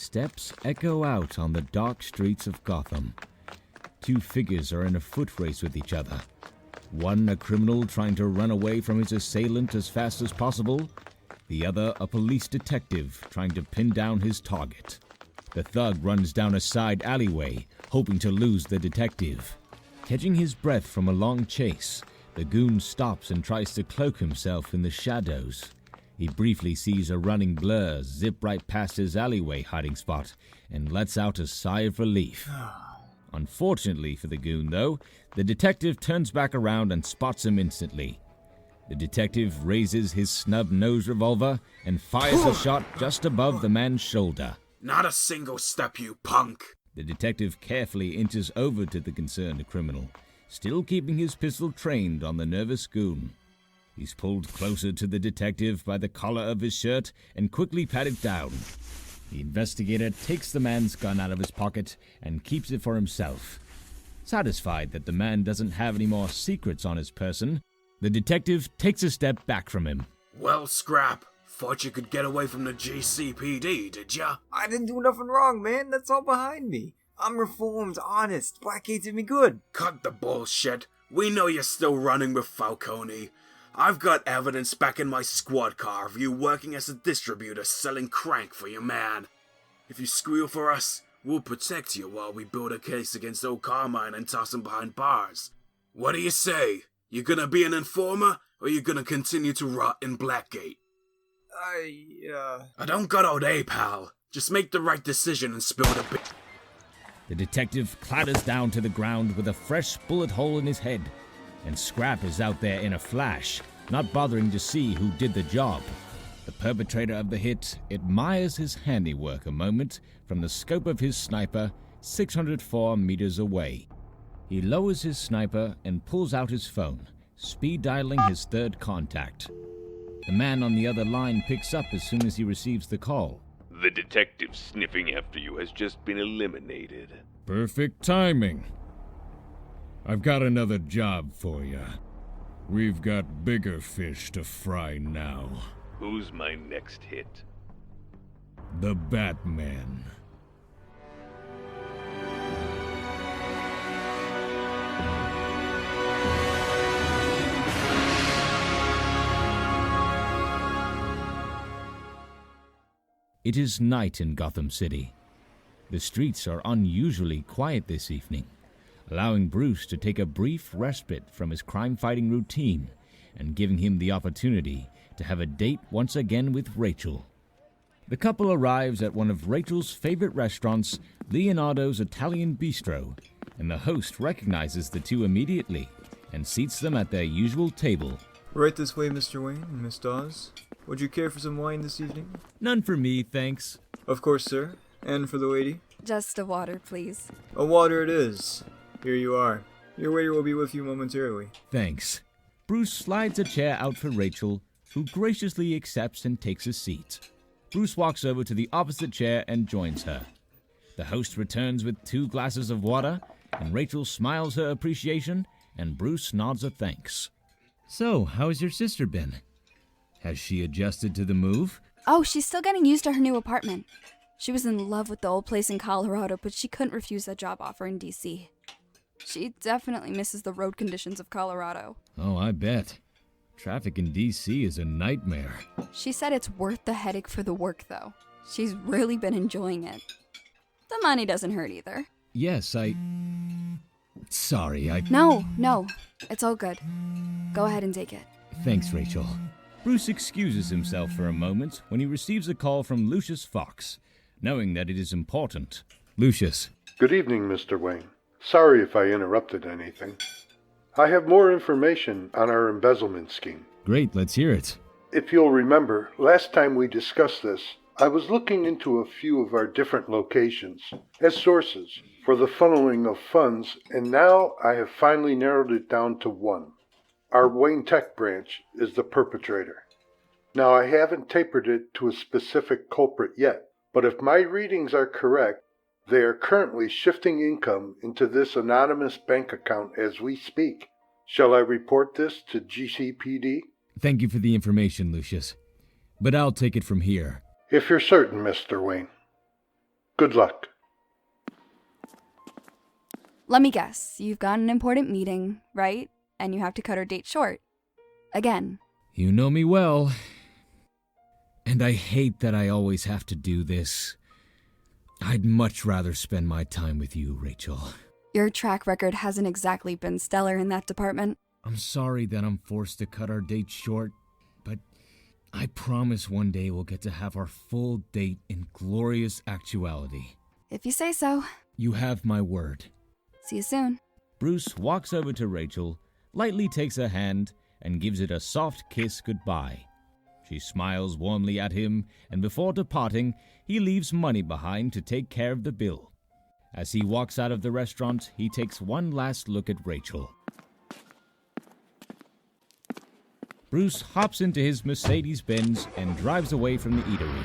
Steps echo out on the dark streets of Gotham. Two figures are in a foot race with each other. One a criminal trying to run away from his assailant as fast as possible. The other a police detective trying to pin down his target. The thug runs down a side alleyway, hoping to lose the detective. Catching his breath from a long chase, the goon stops and tries to cloak himself in the shadows. He briefly sees a running blur zip right past his alleyway hiding spot and lets out a sigh of relief. Unfortunately for the goon, though, the detective turns back around and spots him instantly. The detective raises his snub-nosed revolver and fires a shot just above the man's shoulder. Not a single step, you punk! The detective carefully inches over to the concerned criminal, still keeping his pistol trained on the nervous goon. He's pulled closer to the detective by the collar of his shirt and quickly patted down. The investigator takes the man's gun out of his pocket and keeps it for himself. Satisfied that the man doesn't have any more secrets on his person, the detective takes a step back from him. Well, Scrap, thought you could get away from the GCPD, did ya? I didn't do nothing wrong, man. That's all behind me. I'm reformed, honest. Blackgate did me good. Cut the bullshit. We know you're still running with Falcone. I've got evidence back in my squad car of you working as a distributor selling crank for your man. If you squeal for us, we'll protect you while we build a case against old Carmine and toss him behind bars. What do you say? You gonna be an informer, or you gonna continue to rot in Blackgate? I don't got all day, pal. Just make the right decision and spill the bit. The detective clatters down to the ground with a fresh bullet hole in his head, and Scrap is out there in a flash, not bothering to see who did the job. The perpetrator of the hit admires his handiwork a moment from the scope of his sniper 604 meters away. He lowers his sniper and pulls out his phone, speed dialing his third contact. The man on the other line picks up as soon as he receives the call. The detective sniffing after you has just been eliminated. Perfect timing. I've got another job for you. We've got bigger fish to fry now. Who's my next hit? The Batman. It is night in Gotham City. The streets are unusually quiet this evening, allowing Bruce to take a brief respite from his crime-fighting routine and giving him the opportunity to have a date once again with Rachel. The couple arrives at one of Rachel's favorite restaurants, Leonardo's Italian Bistro, and the host recognizes the two immediately and seats them at their usual table. Right this way, Mr. Wayne and Miss Dawes. Would you care for some wine this evening? None for me, thanks. Of course, sir. And for the lady? Just a water, please. A water it is. Here you are. Your waiter will be with you momentarily. Thanks. Bruce slides a chair out for Rachel, who graciously accepts and takes a seat. Bruce walks over to the opposite chair and joins her. The host returns with 2 glasses of water, and Rachel smiles her appreciation, and Bruce nods a thanks. So, how's your sister been? Has she adjusted to the move? Oh, she's still getting used to her new apartment. She was in love with the old place in Colorado, but she couldn't refuse that job offer in D.C. She definitely misses the road conditions of Colorado. Oh, I bet. Traffic in D.C. is a nightmare. She said it's worth the headache for the work, though. She's really been enjoying it. The money doesn't hurt either. Yes, Sorry, No, it's all good. Go ahead and take it. Thanks, Rachel. Bruce excuses himself for a moment when he receives a call from Lucius Fox, knowing that it is important. Lucius. Good evening, Mr. Wayne. Sorry if I interrupted anything. I have more information on our embezzlement scheme. Great, let's hear it. If you'll remember, last time we discussed this, I was looking into a few of our different locations as sources for the funneling of funds, and now I have finally narrowed it down to one. Our Wayne Tech branch is the perpetrator. Now, I haven't tapered it to a specific culprit yet, but if my readings are correct, they are currently shifting income into this anonymous bank account as we speak. Shall I report this to GCPD? Thank you for the information, Lucius. But I'll take it from here. If you're certain, Mr. Wayne. Good luck. Let me guess, you've got an important meeting, right? And you have to cut our date short. Again. You know me well. And I hate that I always have to do this. I'd much rather spend my time with you, Rachel. Your track record hasn't exactly been stellar in that department. I'm sorry that I'm forced to cut our date short, but I promise one day we'll get to have our full date in glorious actuality. If you say so. You have my word. See you soon. Bruce walks over to Rachel, lightly takes her hand, and gives it a soft kiss goodbye. She smiles warmly at him, and before departing, he leaves money behind to take care of the bill. As he walks out of the restaurant, he takes one last look at Rachel. Bruce hops into his Mercedes-Benz and drives away from the eatery.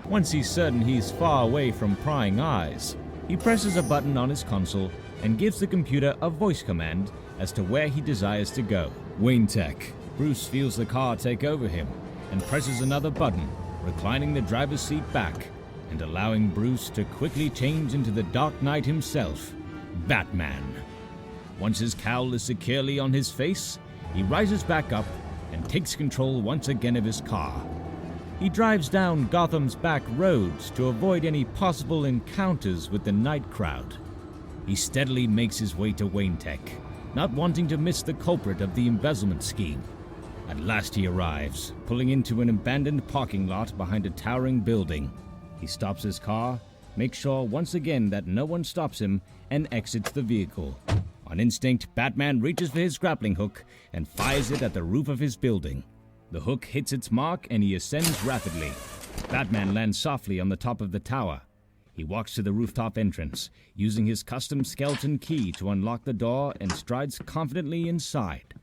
Once he's certain he's far away from prying eyes, he presses a button on his console and gives the computer a voice command as to where he desires to go. Wayne Tech. Bruce feels the car take over him and presses another button, reclining the driver's seat back and allowing Bruce to quickly change into the Dark Knight himself, Batman. Once his cowl is securely on his face, he rises back up and takes control once again of his car. He drives down Gotham's back roads to avoid any possible encounters with the night crowd. He steadily makes his way to Wayne Tech, not wanting to miss the culprit of the embezzlement scheme. At last he arrives, pulling into an abandoned parking lot behind a towering building. He stops his car, makes sure once again that no one stops him, and exits the vehicle. On instinct, Batman reaches for his grappling hook and fires it at the roof of his building. The hook hits its mark and he ascends rapidly. Batman lands softly on the top of the tower. He walks to the rooftop entrance, using his custom skeleton key to unlock the door and strides confidently inside.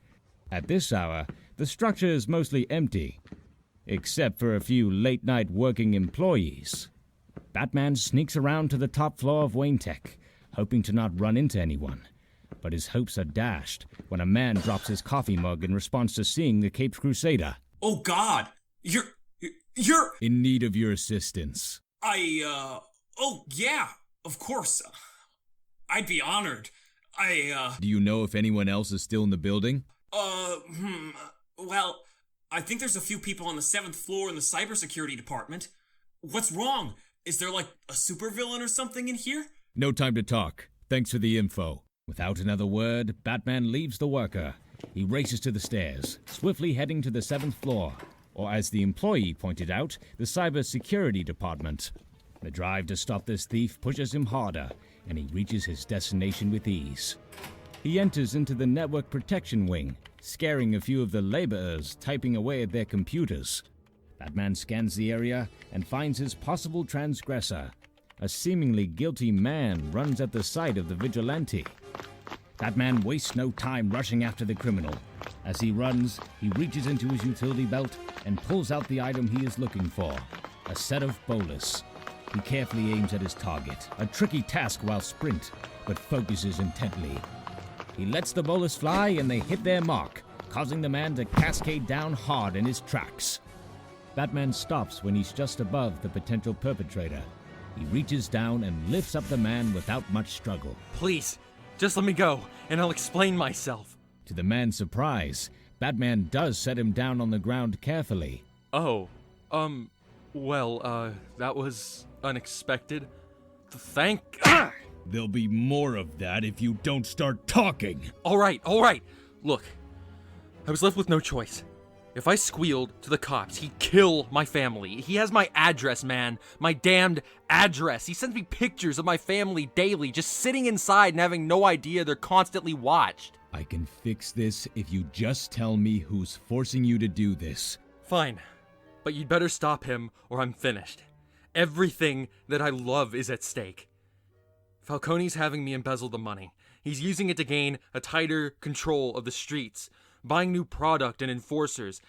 At this hour, the structure is mostly empty, except for a few late-night working employees. Batman sneaks around to the top floor of Wayne Tech, hoping to not run into anyone. But his hopes are dashed when a man drops his coffee mug in response to seeing the Caped Crusader. Oh God! You're... In need of your assistance. Oh yeah, of course. I'd be honored. Do you know if anyone else is still in the building? Well, I think there's a few people on the 7th floor in the cybersecurity department. What's wrong? Is there like a supervillain or something in here? No time to talk. Thanks for the info. Without another word, Batman leaves the worker. He races to the stairs, swiftly heading to the 7th floor, or as the employee pointed out, the cybersecurity department. The drive to stop this thief pushes him harder, and he reaches his destination with ease. He enters into the network protection wing, scaring a few of the laborers typing away at their computers. Batman scans the area and finds his possible transgressor. A seemingly guilty man runs at the sight of the vigilante. Batman wastes no time rushing after the criminal. As he runs, he reaches into his utility belt and pulls out the item he is looking for, a set of bolas. He carefully aims at his target, a tricky task while sprint, but focuses intently. He lets the bolas fly and they hit their mark, causing the man to cascade down hard in his tracks. Batman stops when he's just above the potential perpetrator. He reaches down and lifts up the man without much struggle. Please, just let me go, and I'll explain myself. To the man's surprise, Batman does set him down on the ground carefully. Oh, that was unexpected. Thank... There'll be more of that if you don't start talking. All right. Look, I was left with no choice. If I squealed to the cops, he'd kill my family. He has my address, man. My damned address. He sends me pictures of my family daily, just sitting inside and having no idea they're constantly watched. I can fix this if you just tell me who's forcing you to do this. Fine, but you'd better stop him or I'm finished. Everything that I love is at stake. Falcone's having me embezzle the money. He's using it to gain a tighter control of the streets, buying new product and enforcers.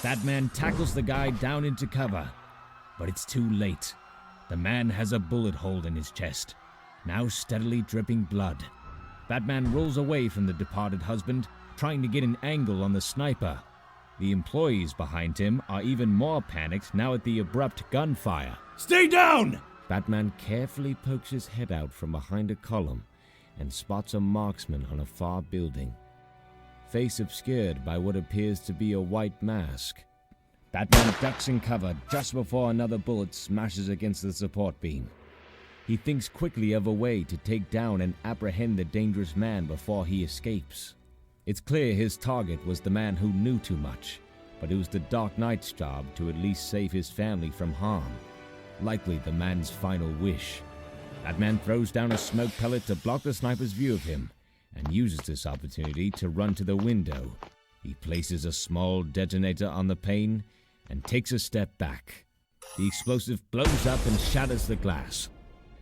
Batman tackles the guy down into cover, but it's too late. The man has a bullet hole in his chest, now steadily dripping blood. Batman rolls away from the departed husband, trying to get an angle on the sniper. The employees behind him are even more panicked now at the abrupt gunfire. Stay down! Batman carefully pokes his head out from behind a column and spots a marksman on a far building, face obscured by what appears to be a white mask. Batman ducks in cover just before another bullet smashes against the support beam. He thinks quickly of a way to take down and apprehend the dangerous man before he escapes. It's clear his target was the man who knew too much, but it was the Dark Knight's job to at least save his family from harm. Likely the man's final wish. Batman throws down a smoke pellet to block the sniper's view of him, and uses this opportunity to run to the window. He places a small detonator on the pane and takes a step back. The explosive blows up and shatters the glass.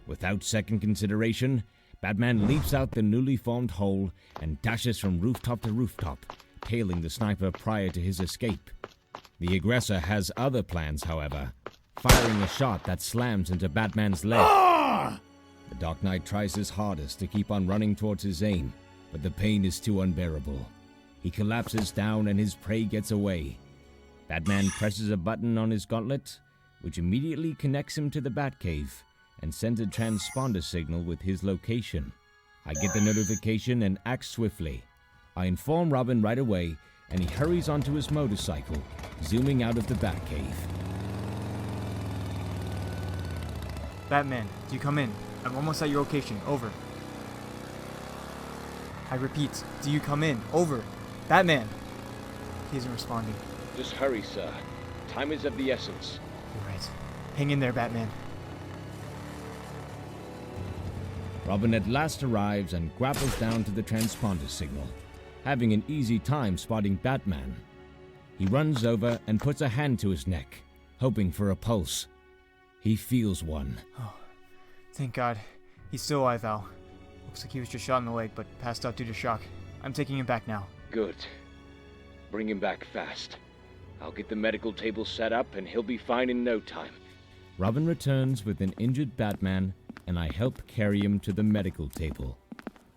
Without second consideration, Batman leaps out the newly formed hole and dashes from rooftop to rooftop, tailing the sniper prior to his escape. The aggressor has other plans, however, firing a shot that slams into Batman's leg. The Dark Knight tries his hardest to keep on running towards his aim, but the pain is too unbearable. He collapses down and his prey gets away. Batman presses a button on his gauntlet, which immediately connects him to the Batcave and sends a transponder signal with his location. I get the notification and act swiftly. I inform Robin right away, and he hurries onto his motorcycle, zooming out of the Batcave. Batman, do you come in? I'm almost at your location. Over. I repeat, do you come in? Over. Batman! He isn't responding. Just hurry, sir. Time is of the essence. You're right. Hang in there, Batman. Robin at last arrives and grapples down to the transponder signal, having an easy time spotting Batman. He runs over and puts a hand to his neck, hoping for a pulse. He feels one. Oh, thank God. He's still alive, Al. Looks like he was just shot in the leg, but passed out due to shock. I'm taking him back now. Good. Bring him back fast. I'll get the medical table set up and he'll be fine in no time. Robin returns with an injured Batman, and I help carry him to the medical table.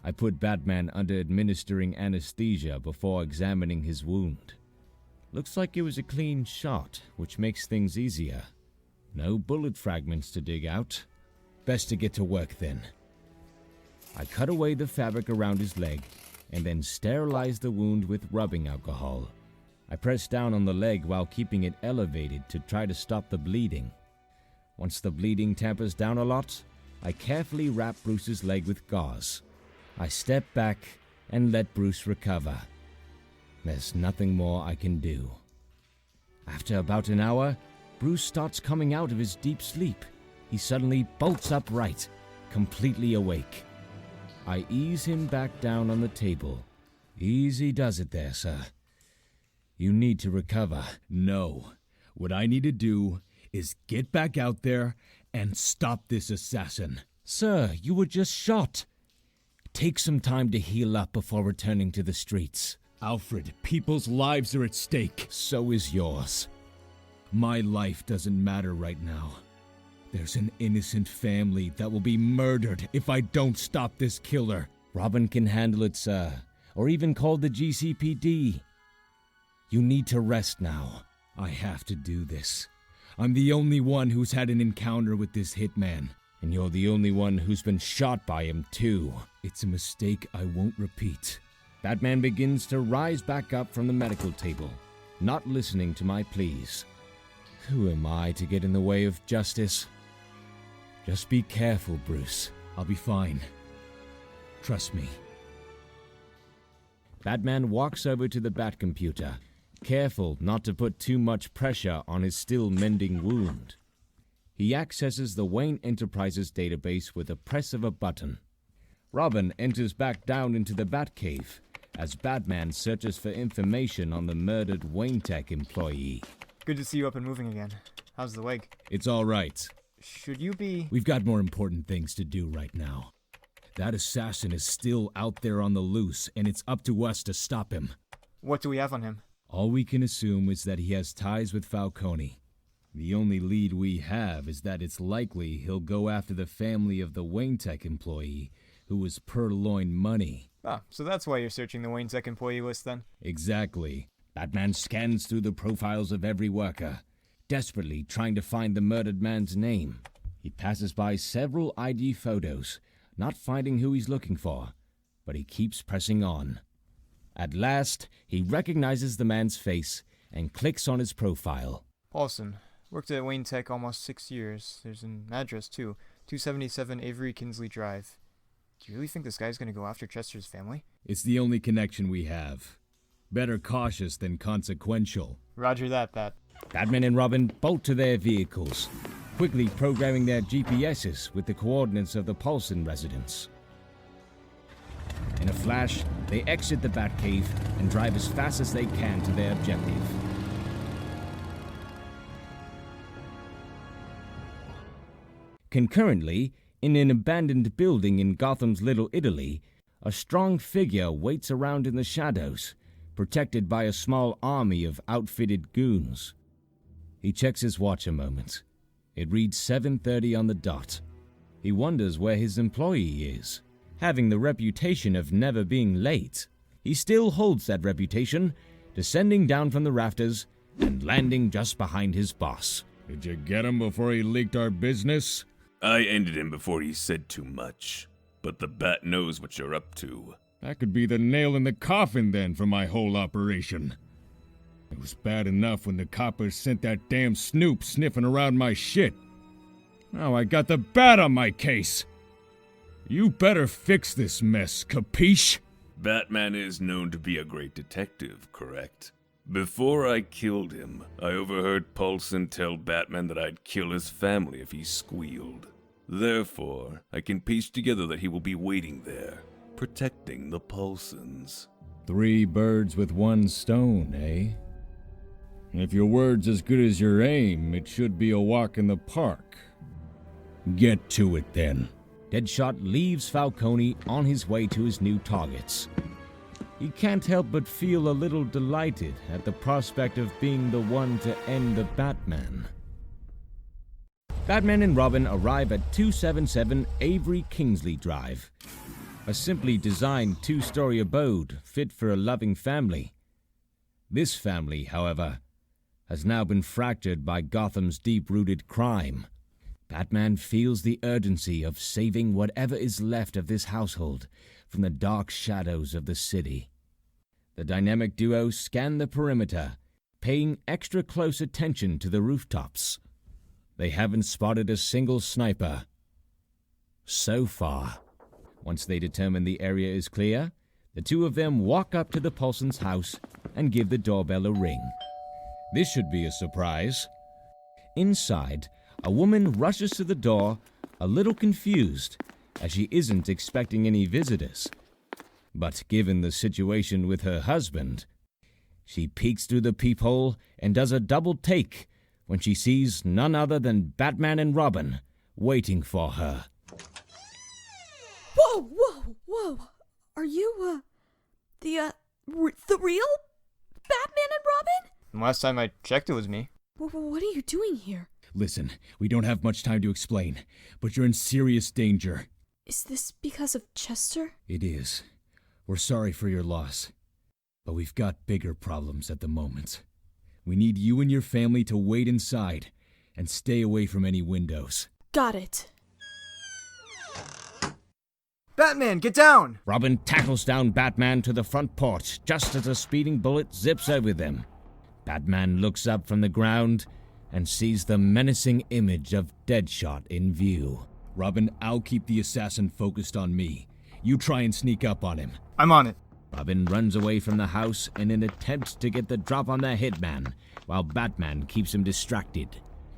I put Batman under administering anesthesia before examining his wound. Looks like it was a clean shot, which makes things easier. No bullet fragments to dig out. Best to get to work then. I cut away the fabric around his leg and then sterilize the wound with rubbing alcohol. I press down on the leg while keeping it elevated to try to stop the bleeding. Once the bleeding tampers down a lot, I carefully wrap Bruce's leg with gauze. I step back and let Bruce recover. There's nothing more I can do. After about an hour, Bruce starts coming out of his deep sleep. He suddenly bolts upright, completely awake. I ease him back down on the table. Easy does it there, sir. You need to recover. No. What I need to do is get back out there and stop this assassin. Sir, you were just shot. Take some time to heal up before returning to the streets. Alfred, people's lives are at stake. So is yours. My life doesn't matter right now. There's an innocent family that will be murdered if I don't stop this killer. Robin can handle it, sir. Or even call the GCPD. You need to rest now. I have to do this. I'm the only one who's had an encounter with this hitman. And you're the only one who's been shot by him, too. It's a mistake I won't repeat. Batman begins to rise back up from the medical table, not listening to my pleas. Who am I to get in the way of justice? Just be careful, Bruce. I'll be fine. Trust me. Batman walks over to the Batcomputer, careful not to put too much pressure on his still mending wound. He accesses the Wayne Enterprises database with a press of a button. Robin enters back down into the Batcave as Batman searches for information on the murdered Wayne Tech employee. Good to see you up and moving again. How's the leg? It's all right. Should you be... We've got more important things to do right now. That assassin is still out there on the loose, and it's up to us to stop him. What do we have on him? All we can assume is that he has ties with Falcone. The only lead we have is that it's likely he'll go after the family of the Wayne Tech employee who was purloined money. Ah, so that's why you're searching the Wayne Tech employee list then? Exactly. Batman scans through the profiles of every worker, desperately trying to find the murdered man's name. He passes by several ID photos, not finding who he's looking for, but he keeps pressing on. At last, he recognizes the man's face and clicks on his profile. Paulson. Worked at Wayne Tech almost 6 years. There's an address, too. 277 Avery Kinsley Drive. Do you really think this guy's gonna go after Chester's family? It's the only connection we have. Better cautious than consequential. Roger that, Bat. Batman and Robin bolt to their vehicles, quickly programming their GPSs with the coordinates of the Paulson residence. In a flash, they exit the Batcave and drive as fast as they can to their objective. Concurrently, in an abandoned building in Gotham's Little Italy, a strong figure waits around in the shadows, protected by a small army of outfitted goons. He checks his watch a moment. It reads 7:30 on the dot. He wonders where his employee is. Having the reputation of never being late, he still holds that reputation, descending down from the rafters and landing just behind his boss. Did you get him before he leaked our business? I ended him before he said too much. But the Bat knows what you're up to. That could be the nail in the coffin then for my whole operation. It was bad enough when the coppers sent that damn snoop sniffing around my shit. Now I got the Bat on my case. You better fix this mess, capiche? Batman is known to be a great detective, correct? Before I killed him, I overheard Paulson tell Batman that I'd kill his family if he squealed. Therefore, I can piece together that he will be waiting there, protecting the Paulsons. 3 birds with 1 stone, eh? If your word's as good as your aim, it should be a walk in the park. Get to it, then. Deadshot leaves Falcone on his way to his new targets. He can't help but feel a little delighted at the prospect of being the one to end the Batman. Batman and Robin arrive at 277 Avery Kingsley Drive, a simply designed 2-story abode fit for a loving family. This family, however, has now been fractured by Gotham's deep-rooted crime. Batman feels the urgency of saving whatever is left of this household from the dark shadows of the city. The dynamic duo scan the perimeter, paying extra close attention to the rooftops. They haven't spotted a single sniper. So far. Once they determine the area is clear, the two of them walk up to the Paulson's house and give the doorbell a ring. This should be a surprise. Inside, a woman rushes to the door, a little confused, as she isn't expecting any visitors. But given the situation with her husband, she peeks through the peephole and does a double take when she sees none other than Batman and Robin waiting for her. Whoa, whoa, whoa. Are you, the real Batman and Robin? Last time I checked, it was me. What are you doing here? Listen, we don't have much time to explain, but you're in serious danger. Is this because of Chester? It is. We're sorry for your loss, but we've got bigger problems at the moment. We need you and your family to wait inside and stay away from any windows. Got it. Batman, get down! Robin tackles down Batman to the front porch just as a speeding bullet zips over them. Batman looks up from the ground and sees the menacing image of Deadshot in view. Robin, I'll keep the assassin focused on me. You try and sneak up on him. I'm on it. Robin runs away from the house in an attempt to get the drop on their hitman, while Batman keeps him distracted.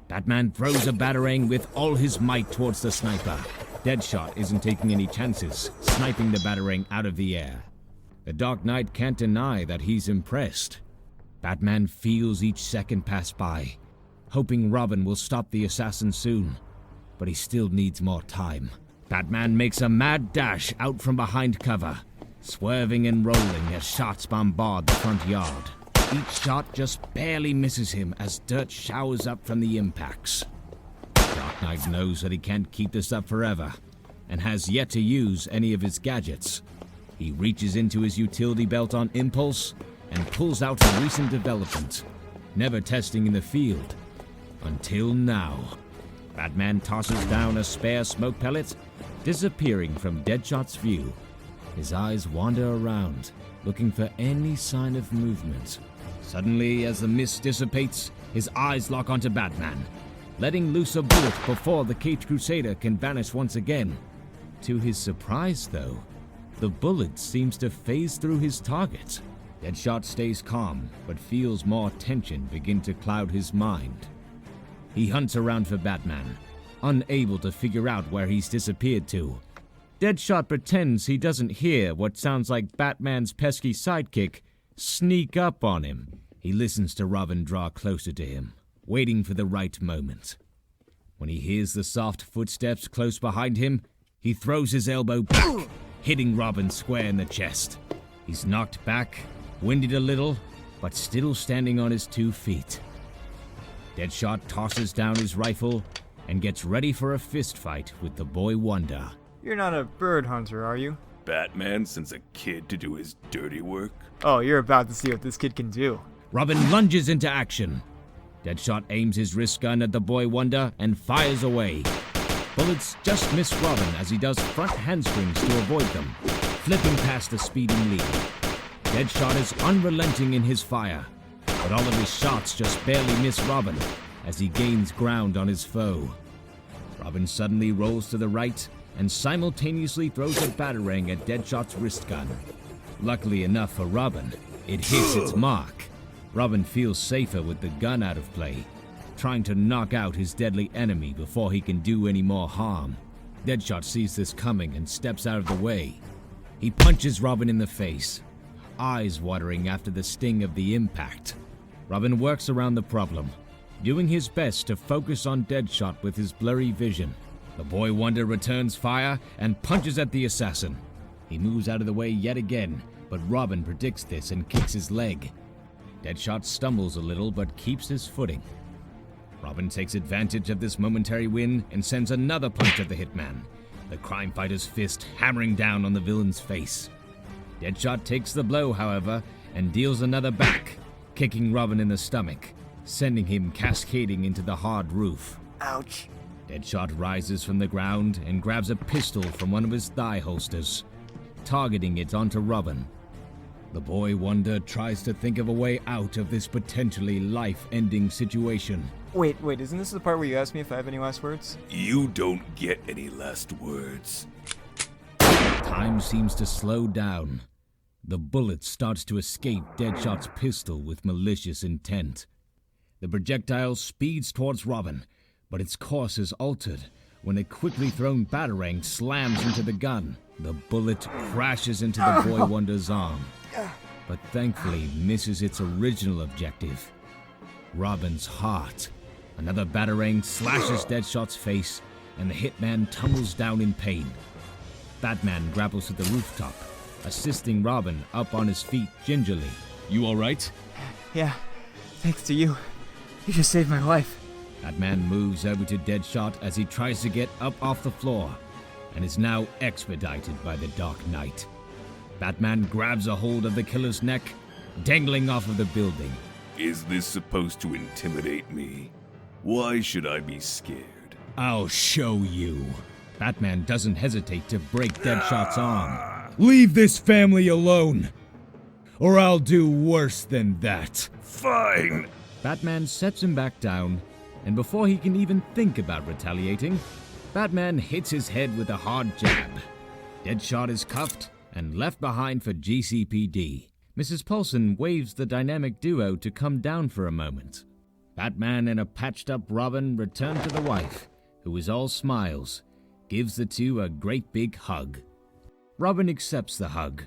Batman throws a batarang with all his might towards the sniper. Deadshot isn't taking any chances, sniping the batarang out of the air. The Dark Knight can't deny that he's impressed. Batman feels each second pass by, hoping Robin will stop the assassin soon, but he still needs more time. Batman makes a mad dash out from behind cover, swerving and rolling as shots bombard the front yard. Each shot just barely misses him as dirt showers up from the impacts. Dark Knight knows that he can't keep this up forever, and has yet to use any of his gadgets. He reaches into his utility belt on impulse and pulls out a recent development. Never testing in the field, Until now. Batman tosses down a spare smoke pellet, disappearing from Deadshot's view. His eyes wander around, looking for any sign of movement. Suddenly, as the mist dissipates, his eyes lock onto Batman, letting loose a bullet before the Caped Crusader can vanish once again. To his surprise, though, the bullet seems to phase through his target. Deadshot stays calm, but feels more tension begin to cloud his mind. He hunts around for Batman, unable to figure out where he's disappeared to. Deadshot pretends he doesn't hear what sounds like Batman's pesky sidekick sneak up on him. He listens to Robin draw closer to him, waiting for the right moment. When he hears the soft footsteps close behind him, he throws his elbow back, hitting Robin square in the chest. He's knocked back, winded a little, but still standing on his 2 feet. Deadshot tosses down his rifle and gets ready for a fistfight with the Boy Wonder. You're not a bird hunter, are you? Batman sends a kid to do his dirty work? Oh, you're about to see what this kid can do. Robin lunges into action. Deadshot aims his wrist gun at the Boy Wonder and fires away. Bullets just miss Robin as he does front handsprings to avoid them, flipping past the speeding lead. Deadshot is unrelenting in his fire, but all of his shots just barely miss Robin as he gains ground on his foe. Robin suddenly rolls to the right and simultaneously throws a batarang at Deadshot's wrist gun. Luckily enough for Robin, it hits its mark. Robin feels safer with the gun out of play, trying to knock out his deadly enemy before he can do any more harm. Deadshot sees this coming and steps out of the way. He punches Robin in the face, eyes watering after the sting of the impact. Robin works around the problem, doing his best to focus on Deadshot with his blurry vision. The Boy Wonder returns fire and punches at the assassin. He moves out of the way yet again, but Robin predicts this and kicks his leg. Deadshot stumbles a little but keeps his footing. Robin takes advantage of this momentary win and sends another punch at the hitman, the crime fighter's fist hammering down on the villain's face. Deadshot takes the blow, however, and deals another back, kicking Robin in the stomach, sending him cascading into the hard roof. Ouch. Deadshot rises from the ground and grabs a pistol from one of his thigh holsters, targeting it onto Robin. The Boy Wonder tries to think of a way out of this potentially life-ending situation. Wait, isn't this the part where you asked me if I have any last words? You don't get any last words. Time seems to slow down. The bullet starts to escape Deadshot's pistol with malicious intent. The projectile speeds towards Robin, but its course is altered when a quickly thrown batarang slams into the gun. The bullet crashes into the Boy Wonder's arm, but thankfully misses its original objective, Robin's heart. Another batarang slashes Deadshot's face, and the hitman tumbles down in pain. Batman grapples to the rooftop, assisting Robin up on his feet gingerly. You alright? Yeah, thanks to you. You just saved my life. Batman moves over to Deadshot as he tries to get up off the floor, and is now expedited by the Dark Knight. Batman grabs a hold of the killer's neck, dangling off of the building. Is this supposed to intimidate me? Why should I be scared? I'll show you. Batman doesn't hesitate to break Deadshot's arm. Leave this family alone, or I'll do worse than that. Fine! Batman sets him back down, and before he can even think about retaliating, Batman hits his head with a hard jab. Deadshot is cuffed and left behind for GCPD. Mrs. Paulson waves the dynamic duo to come down for a moment. Batman and a patched-up Robin return to the wife, who is all smiles, gives the two a great big hug. Robin accepts the hug,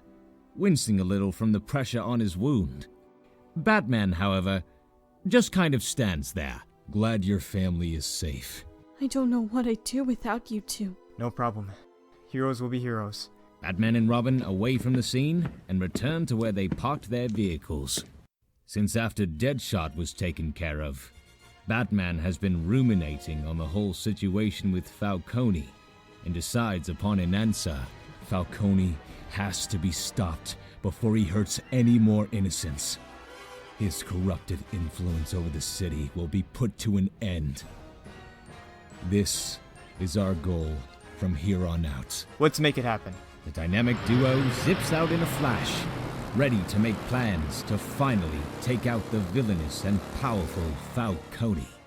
wincing a little from the pressure on his wound. Batman, however, just kind of stands there. Glad your family is safe. I don't know what I'd do without you two. No problem. Heroes will be heroes. Batman and Robin away from the scene and return to where they parked their vehicles. Since after Deadshot was taken care of, Batman has been ruminating on the whole situation with Falcone and decides upon an answer. Falcone has to be stopped before he hurts any more innocents. His corrupted influence over the city will be put to an end. This is our goal from here on out. Let's make it happen. The dynamic duo zips out in a flash, ready to make plans to finally take out the villainous and powerful Falcone.